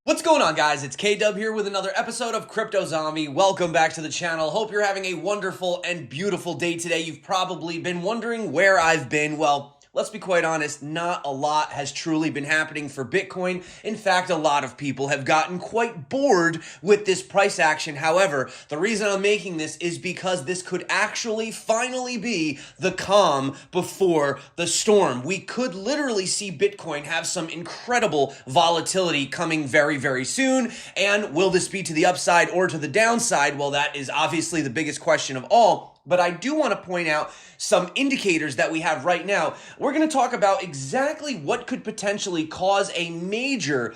What's going on, guys? It's K-Dub here with another episode of CryptoZombie. Welcome back to the channel. Hope you're having a wonderful and beautiful day today. You've probably been wondering where I've been. Well, let's be quite honest, not a lot has truly been happening for Bitcoin. In fact, a lot of people have gotten quite bored with this price action. However, the reason I'm making this is because this could actually finally be the calm before the storm. We could literally see Bitcoin have some incredible volatility coming very, very soon. And will this be to the upside or to the downside? Well, that is obviously the biggest question of all. But I do want to point out some indicators that we have right now. We're going to talk about exactly what could potentially cause a major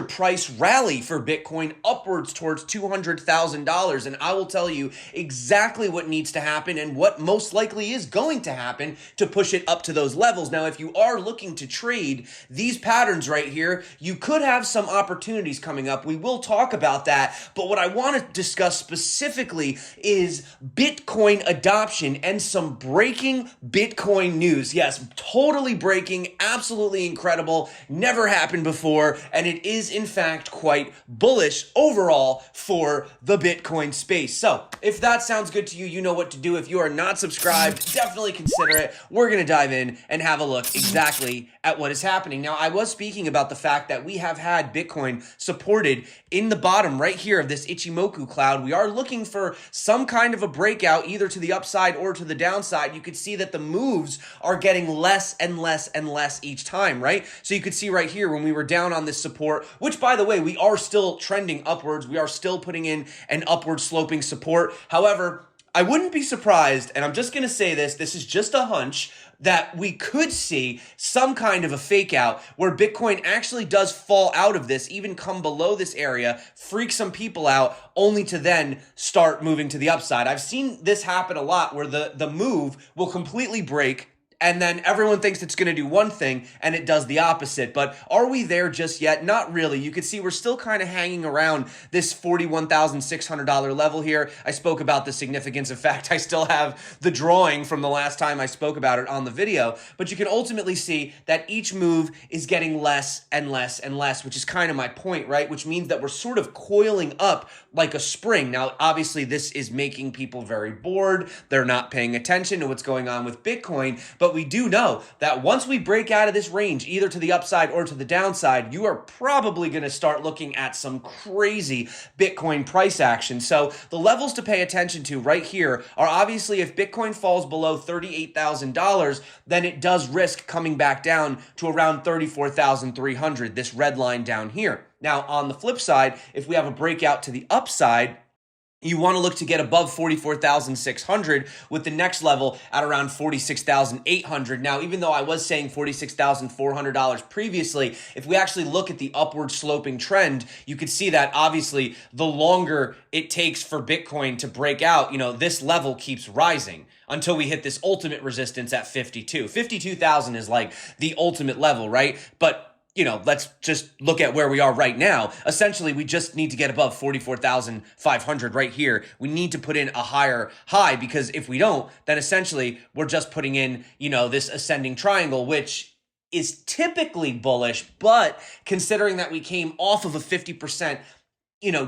price rally for Bitcoin upwards towards $200,000. And I will tell you exactly what needs to happen and what most likely is going to happen to push it up to those levels. Now, if you are looking to trade these patterns right here, you could have some opportunities coming up. We will talk about that. But what I want to discuss specifically is Bitcoin adoption and some breaking Bitcoin news. Yes, totally breaking, absolutely incredible, never happened before, and it is in fact quite bullish overall for the Bitcoin space. So if that sounds good to you, you know what to do. If you are not subscribed, definitely consider it. We're going to dive in and have a look exactly at what is happening. Now, I was speaking about the fact that we have had Bitcoin supported in the bottom right here of this Ichimoku cloud. We are looking for some kind of a breakout, either to the upside or to the downside. You could see that the moves are getting less and less and less each time, right? So you could see right here when we were down on this support, which by the way, we are still trending upwards. We are still putting in an upward sloping support. However, I wouldn't be surprised, and I'm just going to say this is just a hunch, that we could see some kind of a fake out where Bitcoin actually does fall out of this, even come below this area, freak some people out, only to then start moving to the upside. I've seen this happen a lot where the move will completely break, and then everyone thinks it's going to do one thing, and it does the opposite. But are we there just yet? Not really. You can see we're still kind of hanging around this $41,600 level here. I spoke about the significance. In fact, I still have the drawing from the last time I spoke about it on the video. But you can ultimately see that each move is getting less and less and less, which is kind of my point, right? Which means that we're sort of coiling up like a spring. Now, obviously, this is making people very bored. They're not paying attention to what's going on with Bitcoin. But we do know that once we break out of this range, either to the upside or to the downside, you are probably going to start looking at some crazy Bitcoin price action. So the levels to pay attention to right here are obviously if Bitcoin falls below $38,000, then it does risk coming back down to around $34,300, this red line down here. Now, on the flip side, if we have a breakout to the upside, you want to look to get above 44,600 with the next level at around 46,800. Now, even though I was saying $46,400 previously, if we actually look at the upward sloping trend, you could see that obviously the longer it takes for Bitcoin to break out, this level keeps rising until we hit this ultimate resistance at 52. 52,000 is like the ultimate level, right? But let's just look at where we are right now. Essentially, we just need to get above 44,500 right here. We need to put in a higher high, because if we don't, then essentially we're just putting in, this ascending triangle, which is typically bullish, but considering that we came off of a 50%,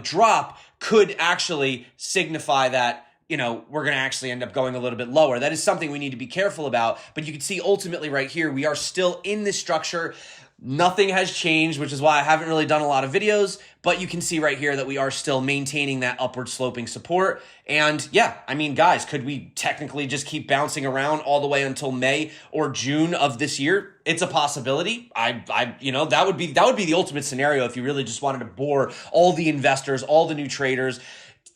drop, could actually signify that we're going to actually end up going a little bit lower. That is something we need to be careful about. But you can see ultimately right here, we are still in this structure. Nothing has changed, which is why I haven't really done a lot of videos, but you can see right here that we are still maintaining that upward sloping support. And yeah, I mean, guys, could we technically just keep bouncing around all the way until May or June of this year? It's a possibility. That would be the ultimate scenario if you really just wanted to bore all the investors, all the new traders.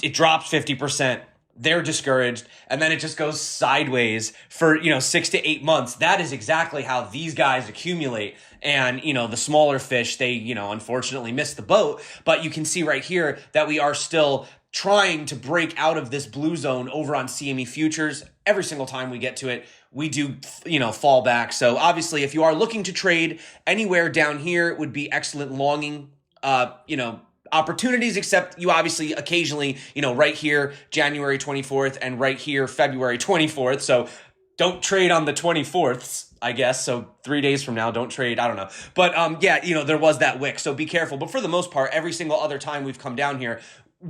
It drops 50%. they're discouraged, and then it just goes sideways for 6 to 8 months. That is exactly how these guys accumulate. And the smaller fish, they unfortunately missed the boat. But you can see right here that we are still trying to break out of this blue zone over on CME futures. Every single time we get to it, we do fall back. So obviously, if you are looking to trade anywhere down here, it would be excellent longing opportunities, except you obviously occasionally, right here, January 24th, and right here, February 24th. So don't trade on the 24th, I guess. So 3 days from now, don't trade. I don't know. But there was that wick. So be careful. But for the most part, every single other time we've come down here,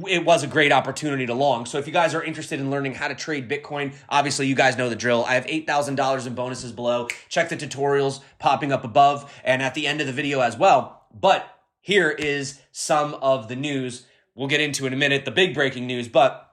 it was a great opportunity to long. So if you guys are interested in learning how to trade Bitcoin, obviously you guys know the drill. I have $8,000 in bonuses below. Check the tutorials popping up above and at the end of the video as well. But here is some of the news we'll get into in a minute, the big breaking news. But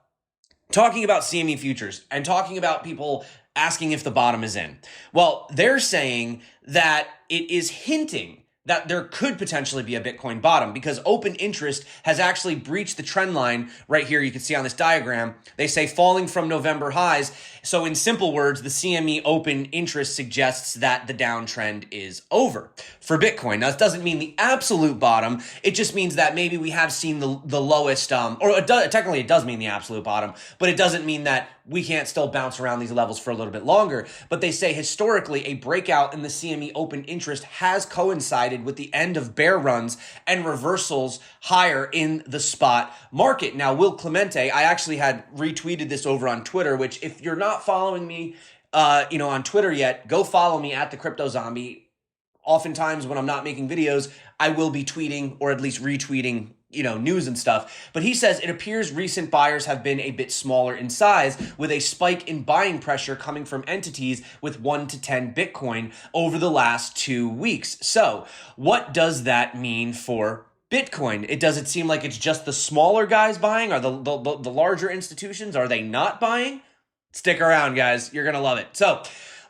talking about CME futures and talking about people asking if the bottom is in. Well, they're saying that it is hinting that there could potentially be a Bitcoin bottom because open interest has actually breached the trend line right here. You can see on this diagram, they say falling from November highs. So in simple words, the CME Open Interest suggests that the downtrend is over for Bitcoin. Now, this doesn't mean the absolute bottom. It just means that maybe we have seen the lowest, technically it does mean the absolute bottom, but it doesn't mean that we can't still bounce around these levels for a little bit longer. But they say historically, a breakout in the CME Open Interest has coincided with the end of bear runs and reversals higher in the spot market. Now, Will Clemente, I actually had retweeted this over on Twitter, which if you're not following me, on Twitter yet, go follow me at the CryptoZombie. Oftentimes when I'm not making videos, I will be tweeting or at least retweeting news and stuff. But he says it appears recent buyers have been a bit smaller in size with a spike in buying pressure coming from entities with 1 to 10 Bitcoin over the last 2 weeks. So what does that mean for Bitcoin? Does it seem like it's just the smaller guys buying? Are the larger institutions, are they not buying? Stick around, guys. You're going to love it. So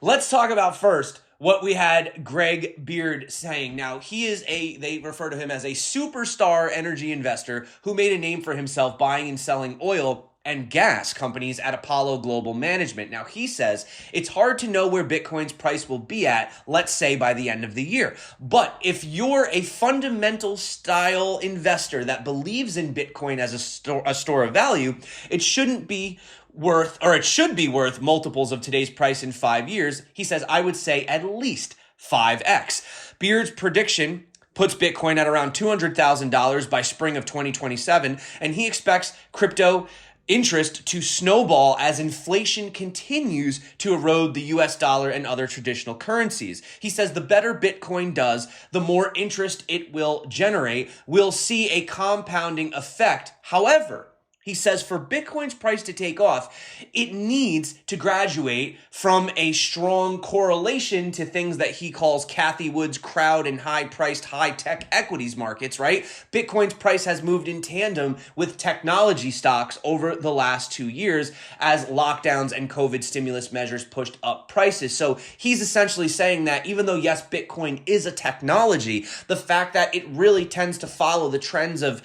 let's talk about first what we had Greg Beard saying. Now, they refer to him as a superstar energy investor who made a name for himself buying and selling oil and gas companies at Apollo Global Management. Now, he says it's hard to know where Bitcoin's price will be at, let's say by the end of the year. But if you're a fundamental style investor that believes in Bitcoin as a store of value, it should be worth multiples of today's price in 5 years. He says, I would say at least 5x. Beard's prediction puts Bitcoin at around $200,000 by spring of 2027, and he expects crypto interest to snowball as inflation continues to erode the US dollar and other traditional currencies. He says the better Bitcoin does, the more interest it will generate. We'll see a compounding effect. However, he says for Bitcoin's price to take off, it needs to graduate from a strong correlation to things that he calls Cathie Wood's crowd and high-priced high-tech equities markets, right? Bitcoin's price has moved in tandem with technology stocks over the last 2 years as lockdowns and COVID stimulus measures pushed up prices. So he's essentially saying that even though, yes, Bitcoin is a technology, the fact that it really tends to follow the trends of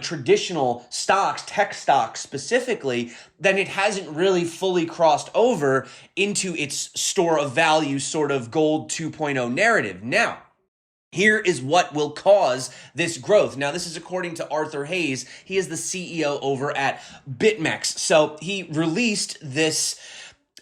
traditional stocks, tech stocks specifically, then it hasn't really fully crossed over into its store of value sort of gold 2.0 narrative. Now, here is what will cause this growth. Now, this is according to Arthur Hayes. He is the CEO over at BitMEX. So he released this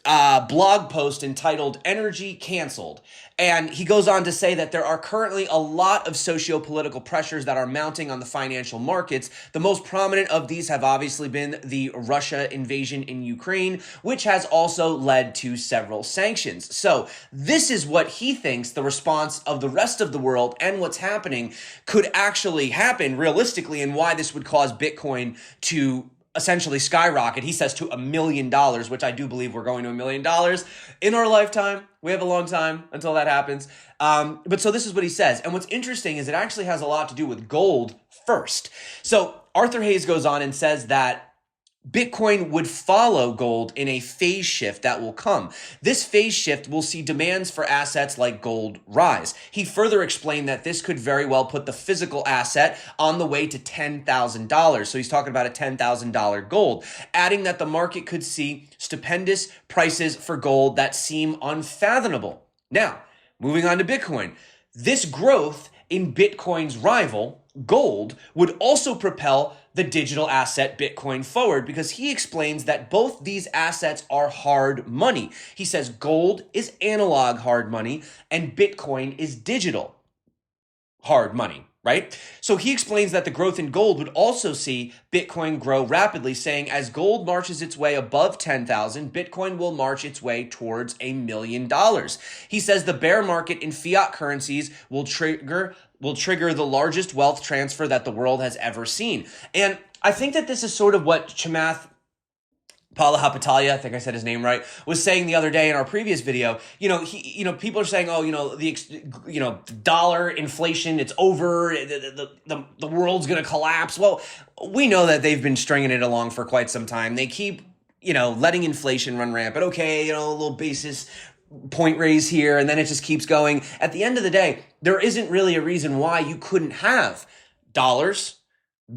blog post entitled Energy Canceled. And he goes on to say that there are currently a lot of socio-political pressures that are mounting on the financial markets. The most prominent of these have obviously been the Russia invasion in Ukraine, which has also led to several sanctions. So this is what he thinks the response of the rest of the world and what's happening could actually happen realistically, and why this would cause Bitcoin to essentially skyrocket. He says to $1 million, which I do believe we're going to $1 million in our lifetime. We have a long time until that happens. But so this is what he says. And what's interesting is it actually has a lot to do with gold first. So Arthur Hayes goes on and says that Bitcoin would follow gold in a phase shift that will come. This phase shift will see demands for assets like gold rise. He further explained that this could very well put the physical asset on the way to $10,000. So he's talking about a $10,000 gold, adding that the market could see stupendous prices for gold that seem unfathomable. Now, moving on to Bitcoin. This growth in Bitcoin's rival, gold, would also propel the digital asset Bitcoin forward, because he explains that both these assets are hard money. He says gold is analog hard money and Bitcoin is digital hard money, right? So he explains that the growth in gold would also see Bitcoin grow rapidly, saying as gold marches its way above 10,000, Bitcoin will march its way towards $1 million. He says the bear market in fiat currencies will trigger the largest wealth transfer that the world has ever seen. And I think that this is sort of what Chamath Palihapitiya, I think I said his name right, was saying the other day in our previous video. People are saying, the dollar inflation, it's over, the world's going to collapse. Well, we know that they've been stringing it along for quite some time. They keep, letting inflation run rampant. Okay, a little basis point raise here, and then it just keeps going. At the end of the day, there isn't really a reason why you couldn't have dollars,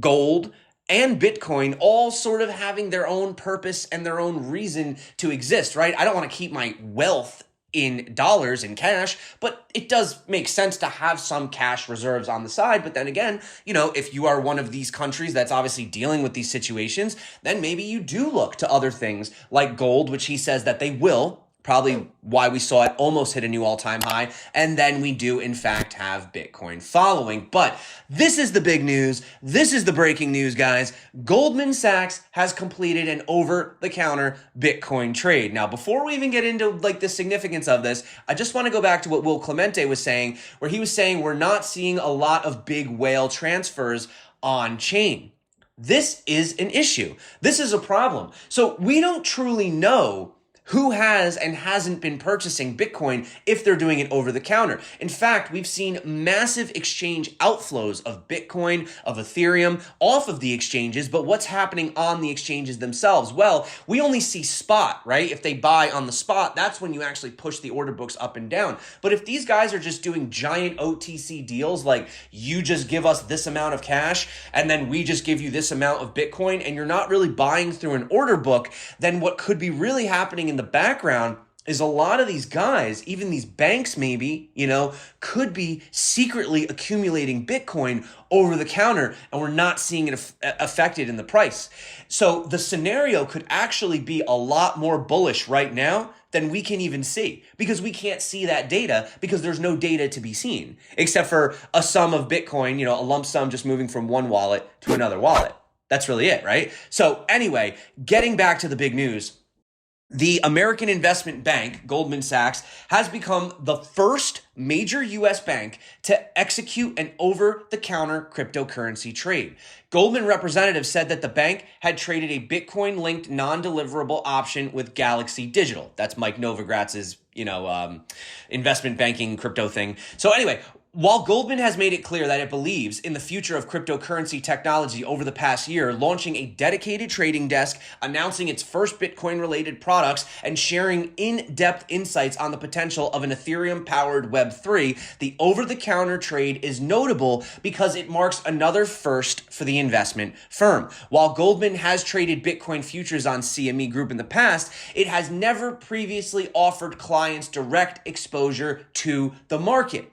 gold, and Bitcoin all sort of having their own purpose and their own reason to exist, right? I don't want to keep my wealth in dollars and cash, but it does make sense to have some cash reserves on the side. But then again, if you are one of these countries that's obviously dealing with these situations, then maybe you do look to other things like gold, which he says that they will. Probably why we saw it almost hit a new all-time high. And then we do, in fact, have Bitcoin following. But this is the big news. This is the breaking news, guys. Goldman Sachs has completed an over-the-counter Bitcoin trade. Now, before we even get into the significance of this, I just want to go back to what Will Clemente was saying, where he was saying we're not seeing a lot of big whale transfers on chain. This is an issue. This is a problem. So we don't truly know who has and hasn't been purchasing Bitcoin if they're doing it over the counter. In fact, we've seen massive exchange outflows of Bitcoin, of Ethereum, off of the exchanges, but what's happening on the exchanges themselves? Well, we only see spot, right? If they buy on the spot, that's when you actually push the order books up and down. But if these guys are just doing giant OTC deals, like you just give us this amount of cash and then we just give you this amount of Bitcoin, and you're not really buying through an order book, then what could be really happening in the background is a lot of these guys, even these banks maybe, could be secretly accumulating Bitcoin over the counter, and we're not seeing it affected in the price. So the scenario could actually be a lot more bullish right now than we can even see, because we can't see that data because there's no data to be seen except for a sum of Bitcoin, a lump sum just moving from one wallet to another wallet. That's really it, right? So anyway, getting back to the big news, the American investment bank, Goldman Sachs, has become the first major U.S. bank to execute an over-the-counter cryptocurrency trade. Goldman representatives said that the bank had traded a Bitcoin-linked non-deliverable option with Galaxy Digital. That's Mike Novogratz's, investment banking crypto thing. So anyway, while Goldman has made it clear that it believes in the future of cryptocurrency technology over the past year, launching a dedicated trading desk, announcing its first Bitcoin-related products, and sharing in-depth insights on the potential of an Ethereum-powered Web3, the over-the-counter trade is notable because it marks another first for the investment firm. While Goldman has traded Bitcoin futures on CME Group in the past, it has never previously offered clients direct exposure to the market.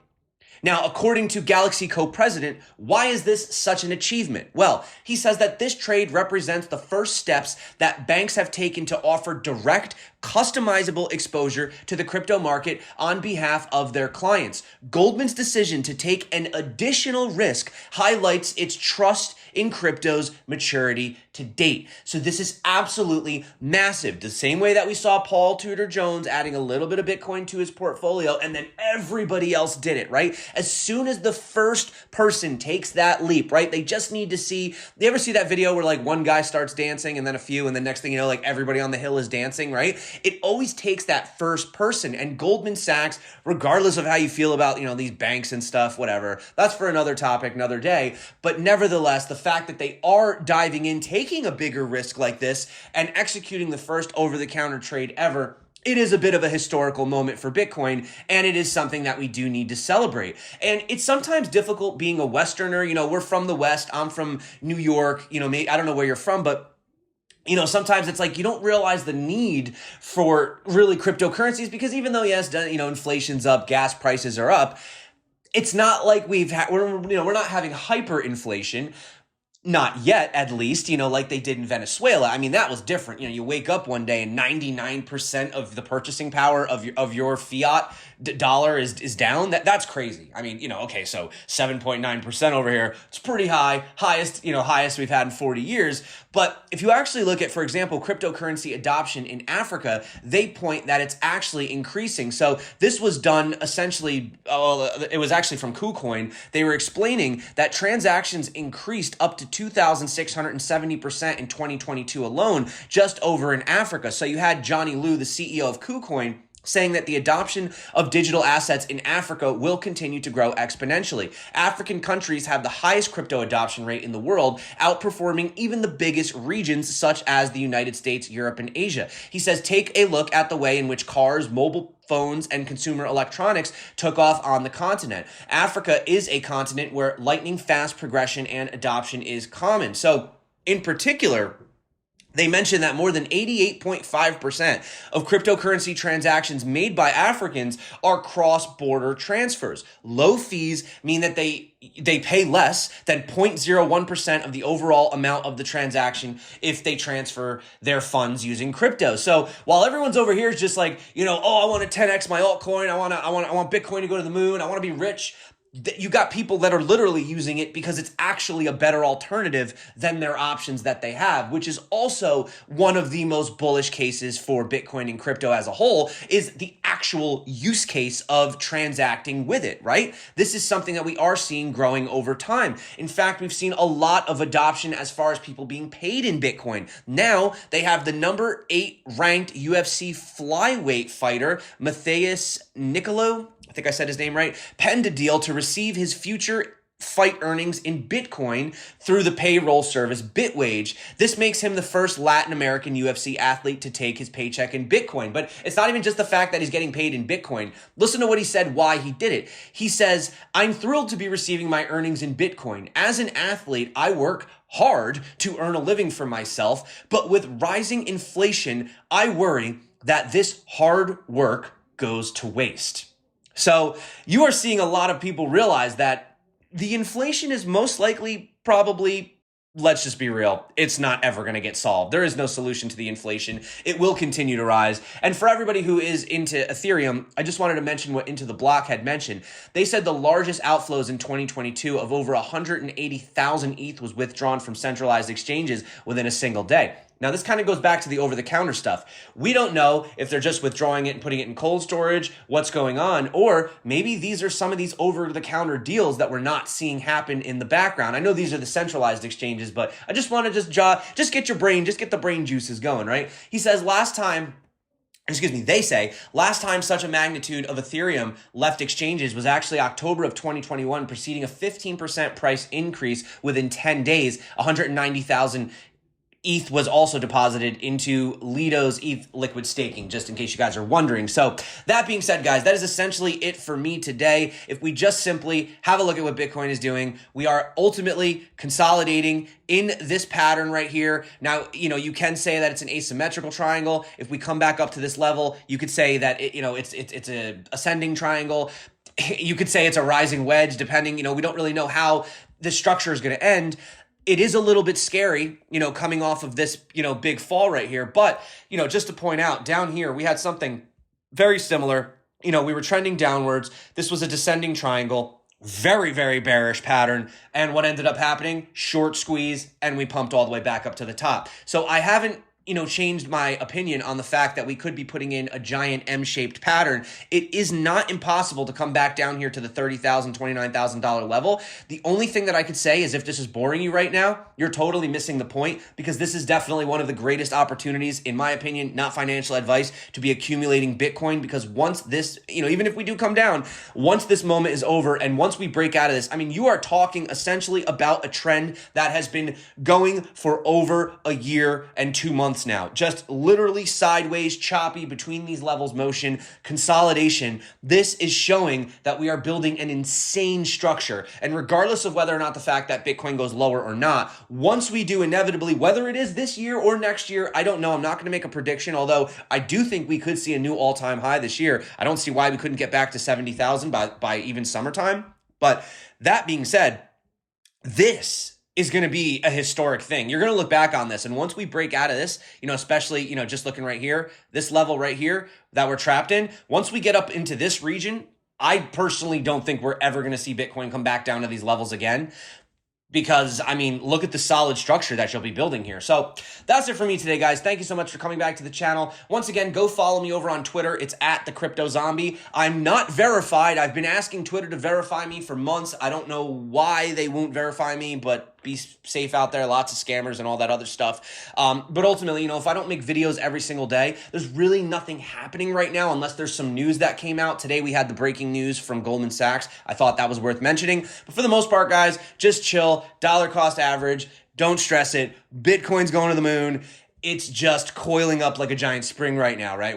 Now, according to Galaxy co-president, why is this such an achievement? Well, he says that this trade represents the first steps that banks have taken to offer direct, customizable exposure to the crypto market on behalf of their clients. Goldman's decision to take an additional risk highlights its trust in crypto's maturity to date. So this is absolutely massive. The same way that we saw Paul Tudor Jones adding a little bit of Bitcoin to his portfolio, and then everybody else did it, right? As soon as the first person takes that leap, right? They just need to see, you ever see that video where one guy starts dancing and then a few, and the next thing you know, everybody on the hill is dancing, right? It always takes that first person. And Goldman Sachs, regardless of how you feel about, these banks and stuff, whatever, that's for another topic, another day. But nevertheless, the fact that they are diving in, taking a bigger risk like this, and executing the first over-the-counter trade ever, it is a bit of a historical moment for Bitcoin, and it is something that we do need to celebrate. And it's sometimes difficult being a Westerner. We're from the West. I'm from New York. I don't know where you're from, but sometimes it's like you don't realize the need for really cryptocurrencies because even though, yes, inflation's up, gas prices are up, it's not like we're not having hyperinflation. Not yet, at least, like they did in Venezuela. I mean, that was different. You wake up one day and 99% of the purchasing power of your fiat dollar is down. That's crazy. I mean, okay, so 7.9% over here. It's pretty high. Highest we've had in 40 years. But if you actually look at, for example, cryptocurrency adoption in Africa, they point that it's actually increasing. So this was done essentially, it was actually from KuCoin. They were explaining that transactions increased up to 2,670% in 2022 alone, just over in Africa. So you had Johnny Liu, the CEO of KuCoin, saying that the adoption of digital assets in Africa will continue to grow exponentially. African countries have the highest crypto adoption rate in the world, outperforming even the biggest regions such as the United States, Europe, and Asia. He says, take a look at the way in which cars, mobile phones, and consumer electronics took off on the continent. Africa is a continent where lightning fast progression and adoption is common. So, in particular, they mentioned that more than 88.5% of cryptocurrency transactions made by Africans are cross-border transfers. Low fees mean that they pay less than 0.01% of the overall amount of the transaction if they transfer their funds using crypto. So while everyone's over here is just like, I want to 10x my altcoin, I want Bitcoin to go to the moon, I want to be rich. You got people that are literally using it because it's actually a better alternative than their options that they have, which is also one of the most bullish cases for Bitcoin and crypto as a whole, is the actual use case of transacting with it, right? This is something that we are seeing growing over time. In fact, we've seen a lot of adoption as far as people being paid in Bitcoin. Now they have the number 8 ranked UFC flyweight fighter, Matheus Nicolau, I think I said his name right, penned a deal to receive his future fight earnings in Bitcoin through the payroll service Bitwage. This makes him the first Latin American UFC athlete to take his paycheck in Bitcoin. But it's not even just the fact that he's getting paid in Bitcoin. Listen to what he said, why he did it. He says, I'm thrilled to be receiving my earnings in Bitcoin. As an athlete, I work hard to earn a living for myself, but with rising inflation, I worry that this hard work goes to waste. So you are seeing a lot of people realize that the inflation is most likely probably, let's just be real, it's not ever going to get solved. There is no solution to the inflation. It will continue to rise. And for everybody who is into Ethereum, I just wanted to mention what Into the Block had mentioned. They said the largest outflows in 2022 of over 180,000 ETH was withdrawn from centralized exchanges within a single day. Now, this kind of goes back to the over-the-counter stuff. We don't know if they're just withdrawing it and putting it in cold storage, what's going on, or maybe these are some of these over-the-counter deals that we're not seeing happen in the background. I know these are the centralized exchanges, but I just want to just get the brain juices going, right? He says they say last time such a magnitude of Ethereum left exchanges was actually October of 2021, preceding a 15% price increase within 10 days, 190,000 ETH was also deposited into Lido's ETH liquid staking, just in case you guys are wondering. So that being said, guys, that is essentially it for me today. If we just simply have a look at what Bitcoin is doing, we are ultimately consolidating in this pattern right here. Now, you can say that it's an asymmetrical triangle. If we come back up to this level, you could say that it's a ascending triangle. You could say it's a rising wedge, depending, we don't really know how the structure is going to end. It is a little bit scary, coming off of this, big fall right here. But, just to point out, down here, we had something very similar. We were trending downwards. This was a descending triangle, very, very bearish pattern. And what ended up happening? Short squeeze, and we pumped all the way back up to the top. So I haven't changed my opinion on the fact that we could be putting in a giant M-shaped pattern. It is not impossible to come back down here to the $30,000, $29,000 level. The only thing that I could say is if this is boring you right now, you're totally missing the point, because this is definitely one of the greatest opportunities, in my opinion, not financial advice, to be accumulating Bitcoin, because once this, even if we do come down, once this moment is over and once we break out of this, I mean, you are talking essentially about a trend that has been going for over a year and 2 months now, just literally sideways, choppy between these levels motion, consolidation. This is showing that we are building an insane structure. And regardless of whether or not the fact that Bitcoin goes lower or not, once we do, inevitably, whether it is this year or next year, I don't know. I'm not going to make a prediction, although I do think we could see a new all-time high this year. I don't see why we couldn't get back to 70,000 by even summertime. But that being said, this is going to be a historic thing. You're going to look back on this, and once we break out of this, especially, just looking right here, this level right here that we're trapped in, once we get up into this region, I personally don't think we're ever going to see Bitcoin come back down to these levels again. Because, I mean, look at the solid structure that you'll be building here. So that's it for me today, guys. Thank you so much for coming back to the channel. Once again, go follow me over on Twitter. It's at the CryptoZombie. I'm not verified. I've been asking Twitter to verify me for months. I don't know why they won't verify me, but be safe out there. Lots of scammers and all that other stuff. But ultimately, if I don't make videos every single day, there's really nothing happening right now unless there's some news that came out. Today, we had the breaking news from Goldman Sachs. I thought that was worth mentioning. But for the most part, guys, just chill. Dollar cost average. Don't stress it. Bitcoin's going to the moon. It's just coiling up like a giant spring right now, right?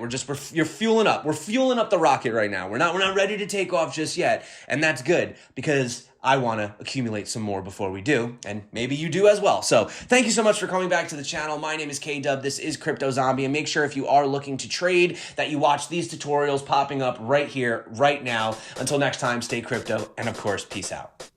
You're fueling up. We're fueling up the rocket right now. We're not ready to take off just yet. And that's good, because I want to accumulate some more before we do, and maybe you do as well. So thank you so much for coming back to the channel. My name is K-Dub. This is CryptoZombie, and make sure if you are looking to trade that you watch these tutorials popping up right here, right now. Until next time, stay crypto, and of course, peace out.